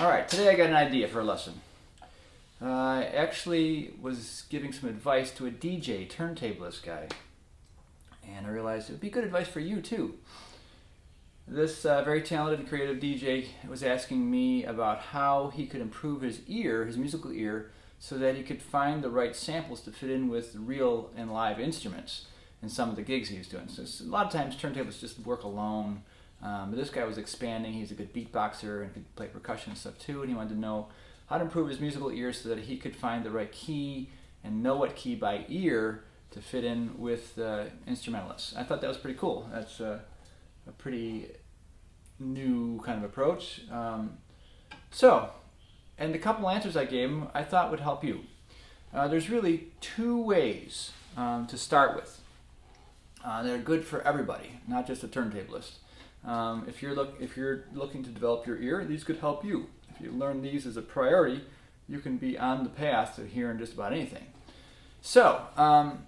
Alright, today I got an idea for a lesson. I actually was giving some advice to a DJ, turntablist guy, and I realized it would be good advice for you too. This very talented and creative DJ was asking me about how he could improve his ear, his musical ear, so that he could find the right samples to fit in with real and live instruments in some of the gigs he was doing. So a lot of times turntablists just work alone. But this guy was expanding. He's a good beatboxer and could play percussion and stuff too, and he wanted to know how to improve his musical ear so that he could find the right key and know what key by ear to fit in with instrumentalists. I thought that was pretty cool. That's a pretty new kind of approach. And the couple answers I gave him I thought would help you. There's really two ways to start with. They're good for everybody, not just a turntablist. If you're looking to develop your ear, these could help you. If you learn these as a priority, you can be on the path to hearing just about anything. So, and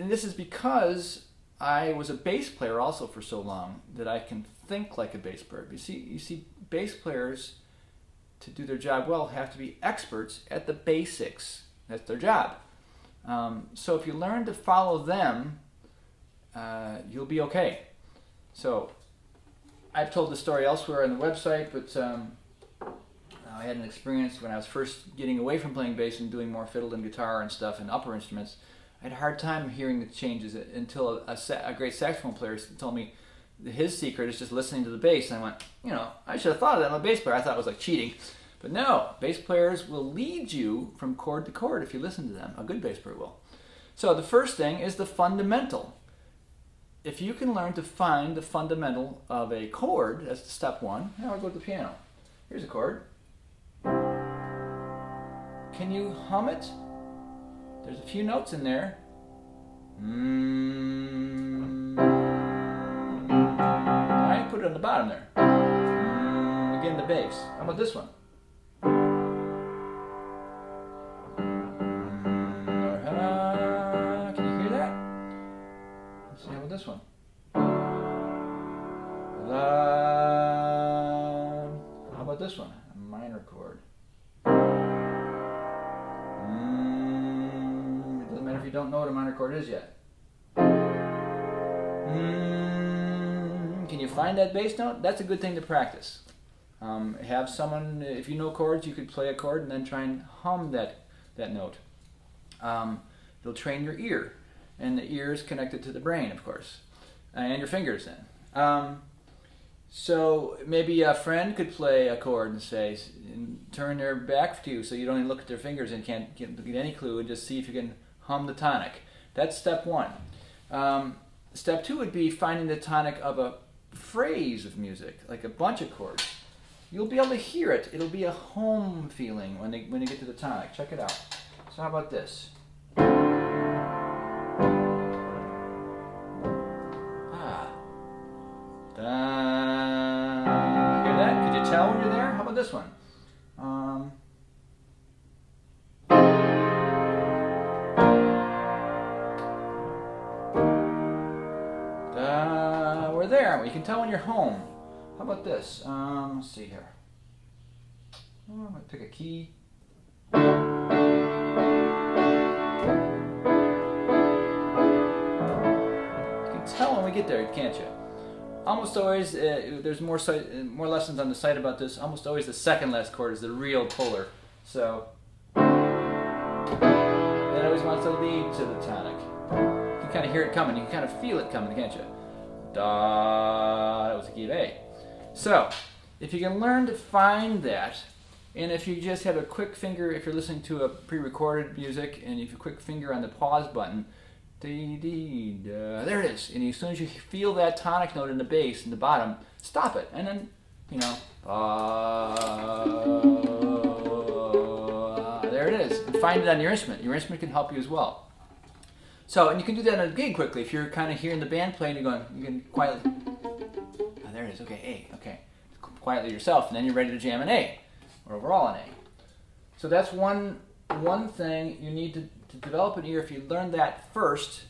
this is because I was a bass player also for so long that I can think like a bass player. You see, bass players, to do their job well, have to be experts at the basics. That's their job. So if you learn to follow them, you'll be okay. So, I've told this story elsewhere on the website, but I had an experience when I was first getting away from playing bass and doing more fiddle and guitar and stuff and upper instruments. I had a hard time hearing the changes until a great saxophone player told me his secret is just listening to the bass. And I went, I should have thought of that. I'm a bass player. I thought it was like cheating. But no, bass players will lead you from chord to chord if you listen to them. A good bass player will. So the first thing is the fundamental. If you can learn to find the fundamental of a chord, that's step one. Now I'll go to the piano. Here's a chord. Can you hum it? There's a few notes in there. Alright, put it on the bottom there. Again, the bass. How about this one? Can you hear that? Let's see, how about this one? How about this one? A minor chord. It doesn't matter if you don't know what a minor chord is yet. Can you find that bass note? That's a good thing to practice. Have someone, if you know chords, you could play a chord and then try and hum that note. It'll train your ear. And the ear is connected to the brain, of course. And your fingers then. So maybe a friend could play a chord and say, and turn their back to you so you don't even look at their fingers and can't get any clue, and just see if you can hum the tonic. That's step one. Step two would be finding the tonic of a phrase of music, like a bunch of chords. You'll be able to hear it. It'll be a home feeling when you get to the tonic. Check it out. So how about this? Hear that? Could you tell when you're there? How about this one? We're there. You can tell when you're home. How about this? Let's see here. I'm going to pick a key. You can tell when we get there, can't you? Almost always, there's more lessons on the site about this. Almost always the second last chord is the real puller. So, that always wants to lead to the tonic. You can kind of hear it coming. You can kind of feel it coming, can't you? Da, that was the key of A. So, if you can learn to find that, and if you just have a quick finger, if you're listening to a pre-recorded music, and if you quick finger on the pause button, there it is. And as soon as you feel that tonic note in the bass in the bottom, stop it. And then, there it is. And find it on your instrument. Your instrument can help you as well. So, and you can do that on a gig quickly. If you're kind of hearing the band playing, you can quietly, there it is. Okay, A, okay. Quietly yourself, and then you're ready to jam an A, or overall an A. So that's one thing you need to develop an ear. If you learn that first,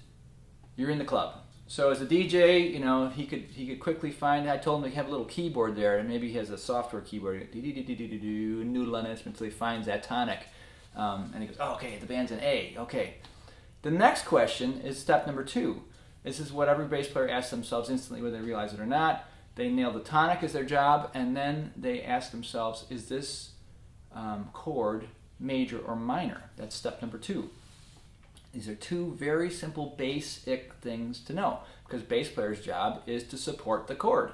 you're in the club. So as a DJ, he could quickly find. I told him to have a little keyboard there, and maybe he has a software keyboard. Noodle on it until he finds that tonic, and he goes, "Oh, okay, the band's in A. Okay." The next question is step number 2. This is what every bass player asks themselves instantly, whether they realize it or not. They nail the tonic as their job, and then they ask themselves, "Is this chord major or minor?" That's step number 2. These are 2 very simple, basic things to know, because bass player's job is to support the chord.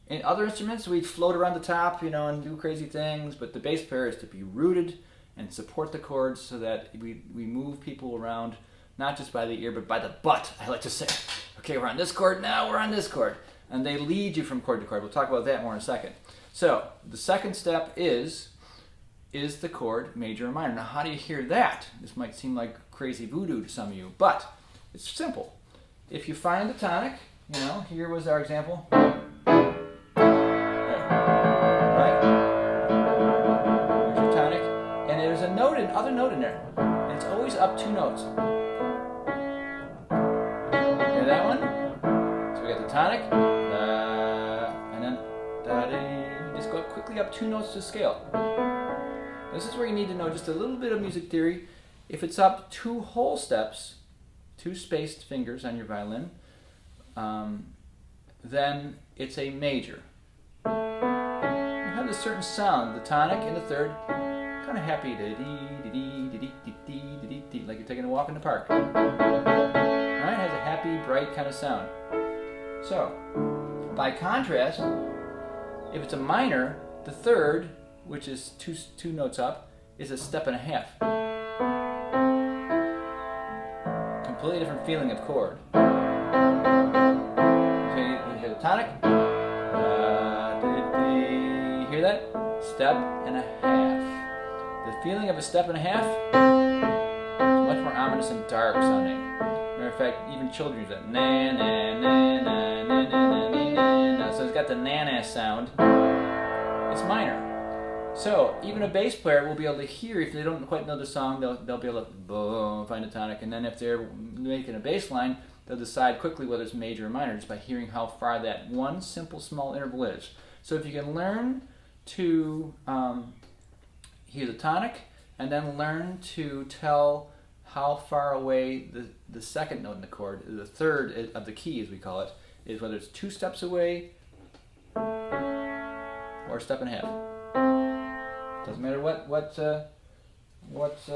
In other instruments, we float around the top, and do crazy things, but the bass player is to be rooted and support the chords so that we move people around, not just by the ear, but by the butt, I like to say. Okay, we're on this chord, now we're on this chord. And they lead you from chord to chord. We'll talk about that more in a second. So, the second step is the chord major or minor? Now, how do you hear that? This might seem like crazy voodoo to some of you, but it's simple. If you find the tonic, here was our example. Right? There's your tonic. And there's other note in there. And it's always up 2 notes. Hear that one? So we got the tonic, and then you just go quickly up 2 notes to scale. This is where you need to know just a little bit of music theory. If it's up 2 whole steps, 2 spaced fingers on your violin, then it's a major. You have this certain sound, the tonic in the third, kind of happy, like you're taking a walk in the park. Right? It has a happy, bright kind of sound. So, by contrast, if it's a minor, the third, which is two notes up, is a step and a half. Completely different feeling of chord. So you hear the tonic. You hear that? Step and a half. The feeling of a step and a half is much more ominous and dark sounding. Matter of fact, even children use that. Na na na na na na na na. So it's got the na-na sound. It's minor. So even a bass player will be able to hear, if they don't quite know the song, they'll be able to boom, find a tonic, and then if they're making a bass line, they'll decide quickly whether it's major or minor just by hearing how far that one simple small interval is. So if you can learn to hear the tonic and then learn to tell how far away the second note in the chord, the third of the key as we call it, is whether it's 2 steps away or a step and a half. Doesn't matter what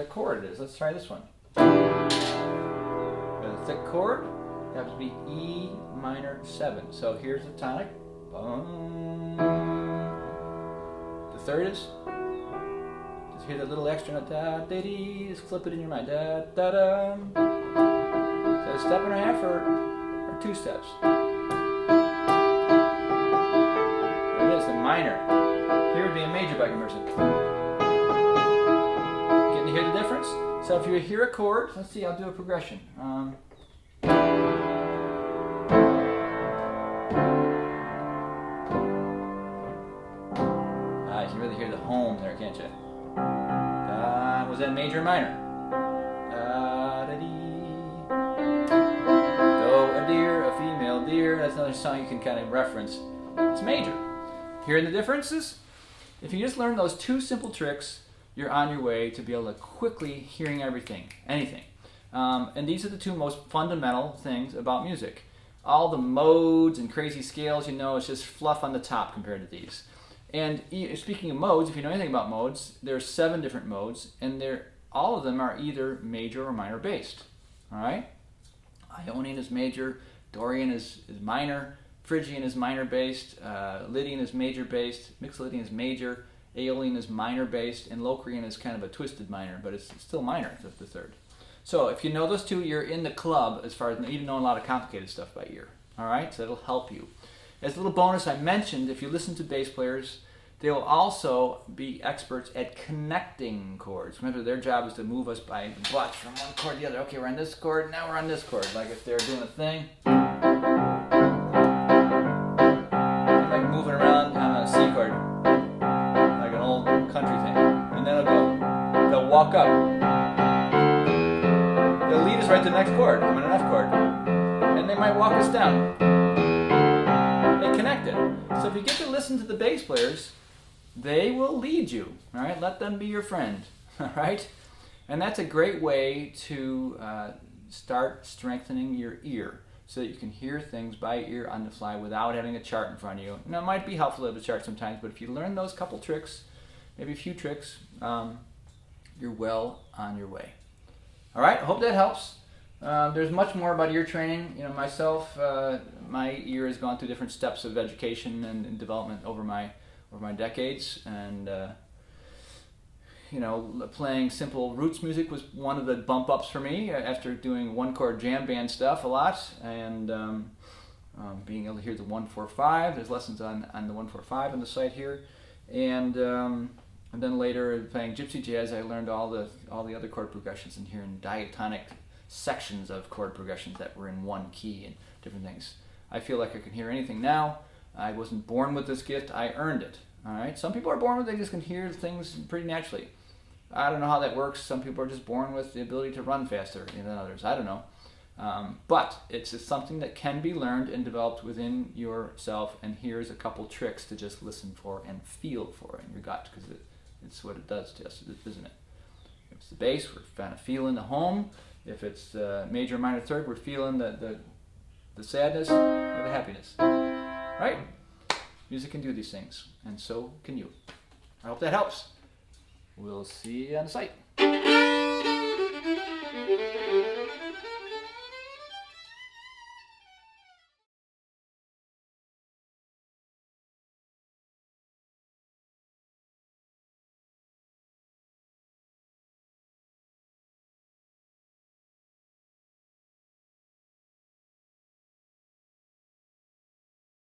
chord it is. Let's try this one. With a thick chord, it has to be E minor 7. So here's the tonic. Boom. The third is, just hear that little extra note. Da da dee. Just flip it in your mind. Da da da. Is that a step and a half or 2 steps? There it is, the minor. Here would be a major by comparison. Getting to hear the difference? So if you hear a chord, let's see, I'll do a progression. You can really hear the home there, can't you? Was that major or minor? Do, a deer, a female deer. That's another song you can kind of reference. It's major. Hearing the differences? If you just learn those 2 simple tricks, you're on your way to be able to quickly hearing anything. And these are the 2 most fundamental things about music. All the modes and crazy scales, it's just fluff on the top compared to these. And speaking of modes, if you know anything about modes, there are 7 different modes, and all of them are either major or minor based. All right? Ionian is major, Dorian is minor, Phrygian is minor based, Lydian is major based, Mixolydian is major, Aeolian is minor based, and Locrian is kind of a twisted minor, but it's still minor, it's the third. So if you know those 2, you're in the club as far as even knowing a lot of complicated stuff by ear. All right, so that'll help you. As a little bonus, I mentioned if you listen to bass players, they will also be experts at connecting chords. Remember, their job is to move us by the butt from one chord to the other. Okay, we're on this chord, now we're on this chord. Like if they're doing a thing, like moving around on a C chord, like an old country thing. And then they'll walk up. They'll lead us right to the next chord. I'm on an F chord. and they might walk us down. They connected. So if you get to listen to the bass players, they will lead you. All right, let them be your friend. All right, and that's a great way to start strengthening your ear, so that you can hear things by ear on the fly without having a chart in front of you. Now, it might be helpful to have a chart sometimes, but if you learn those couple tricks, maybe a few tricks, you're well on your way. All right, I hope that helps. There's much more about ear training. You know, myself, my ear has gone through different steps of education and development over my decades, and you know, playing simple roots music was one of the bump ups for me after doing one chord jam band stuff a lot, and being able to hear the 1-4-5. There's lessons on the 1-4-5 on the site here, and then later playing gypsy jazz, I learned all the other chord progressions and hearing diatonic sections of chord progressions that were in one key and different things. I feel like I can hear anything now. I wasn't born with this gift, I earned it. All right, some people are born with it, they just can hear things pretty naturally. I don't know how that works. Some people are just born with the ability to run faster than others. I don't know. But it's something that can be learned and developed within yourself, and here's a couple tricks to just listen for and feel for in your gut, because it's what it does to us, isn't it? If it's the bass, we're kind of feeling the home. If it's major, minor, third, we're feeling the sadness or the happiness. Right? Music can do these things, and so can you. I hope that helps. We'll see you on the site.